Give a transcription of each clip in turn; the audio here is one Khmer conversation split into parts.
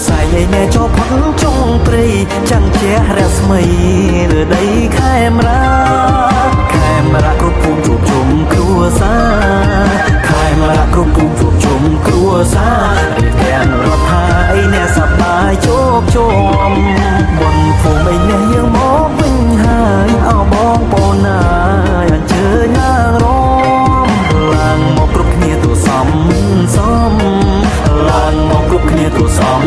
ស័យឯណែចូលផុតចុងព្រៃចាំងជារស្មីលើដីខេមរាគ្រប់ភូមិជួបជុំគ្រួសារខេមរាគ្រប់ភូមិជួបជុំគ្រួសាររៀបទាំងរដ្ឋាឯណែសប្បាយជោគជុំបុណ្យភូមិឯណែយើងមកវិញហើយអោបងប្អូនណាយអញ្ជើញឡើងរំឡើងមកគ្រប់គ្នាទូសំឡើងមកគ្រប់គ្នាទូសំ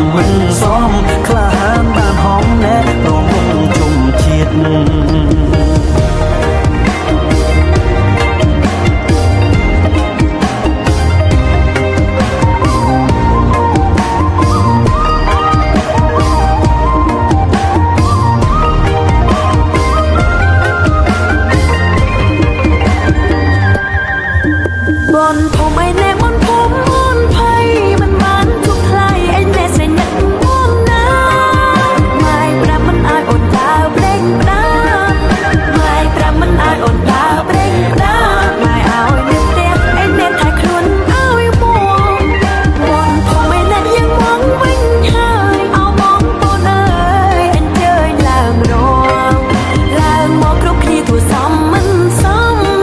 ក្លាហានបានហំណែរំវងជុំជាតិบนผมไอ้แน่บนผมบนไผ่มันมันทุกใครไอ้แน่ใส่หนักม่วงน้ำไม่ปรามันอายอ่อนตาเปล่งปราไม่ปรามันอายอ่อนตาเปล่งปราไม่เอาเนื้อเตี้ยไอ้แน่ถ่ายครุนเอาไอ้ม่วงบนผมไอ้แน่ยังมองวิ่งหายเอามองปนเอ้ยอันเจยลางรองลางมองกรุบขี้ตัวซ้ำมันซ้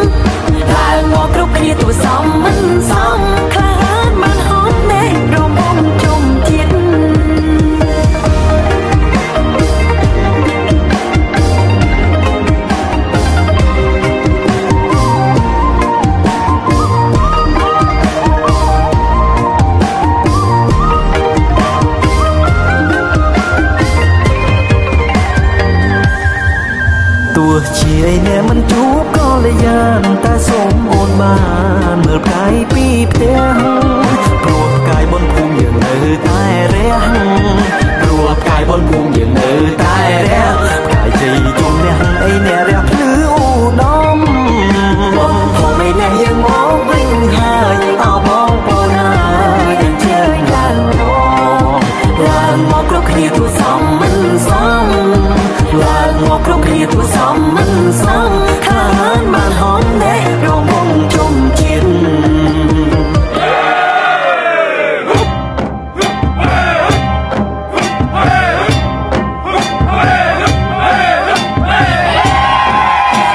ำลางมองกรุบขี้ตัวซ้ำมันซ้ำคลานมันหอมแน่รวมวงจมจิตទោះជាឯណែមិនជួបក៏លែយ៉ានតែសូមអូនបានមើលផ្កាយពីផ្ទះព្រោះផ្កាយបនភូមិយើងនៅតែរះព្រោះផ្កាយបនភូមិយើងនៅតែរះផ្កាយជ័យជុំអ្នកឯណែរះភ្លឺឧត្តមបនភូមិឯណែយើងមកវិញហើយអោបងប្អូនណាអញ្ជើញឡើងឡើងមកគ្រប់គ្នាទូសំមិនសំឡើងមកគ្រប់គ្នាទូសំមិនសំខានបានហំណែរងវងជុំជាតិ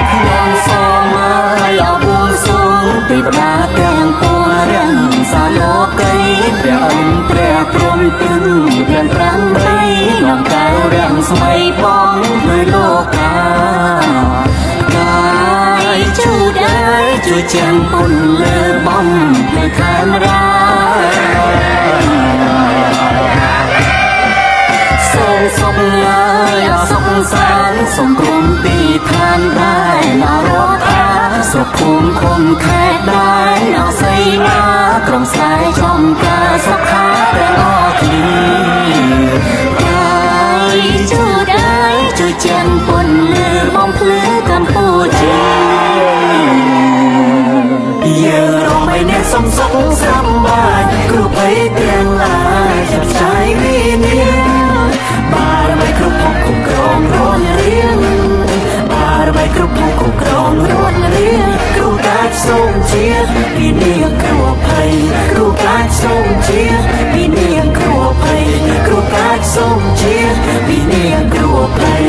ខ្ញុំសូមឲ្យអបួលសូមពីបដាទាំងពួងរាំងសាលោកីព្រះអិនព្រះព្រំទឹងរាំងប្រាំបីនាំកៅរាំងស្មៃបងដោយលោកកាជួយចាំពុនលើបំនៅខេមរាសូមសុខឡើយអសុខសានសូមក្រុមទីឋានដែរអរថាសុខភូមិឃុំខេត្តដែរអស័យណាក្រុមស្រែចំការសុខាព្រះអគីហើយជួយចាំពុនលើបំភ្លឺកម្ពុជាយើងរំឯអ្នកសំសុខសប្បាយគ្រប់បីទាំងឡាយចាប់ឆាយវិញ្ញាបារមីគ្រប់ភពគ្រប់គ្រងរួនរៀងបារមីគ្រប់ភពគ្រប់គ្រងរួនរៀងគ្រូកាចសូមជាពីនាងគ្រូភ័យគ្រូកាចសូមជាពីនាងគ្រូភ័យគ្រូកាចសូមជាពីនាងគ្រូភ័យ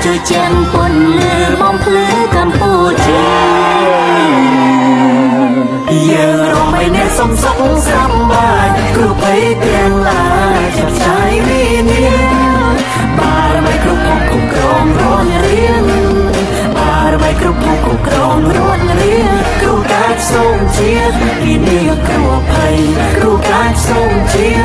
ជួយចាំពុនលើបំភ្លឺកម្ពុជាយើងរំឯអ្នកសំសុខសប្បាយគ្រប់បីទាំងឡាយចាប់ឆាយវិញ្ញាបារមីគ្រប់ភពគ្រប់គ្រងរួនរៀងបារមីគ្រប់ភពគ្រប់គ្រងរួនរៀងគ្រូកាចសូមជាពីនាងគ្រូភ័យគ្រូកាចសូមជា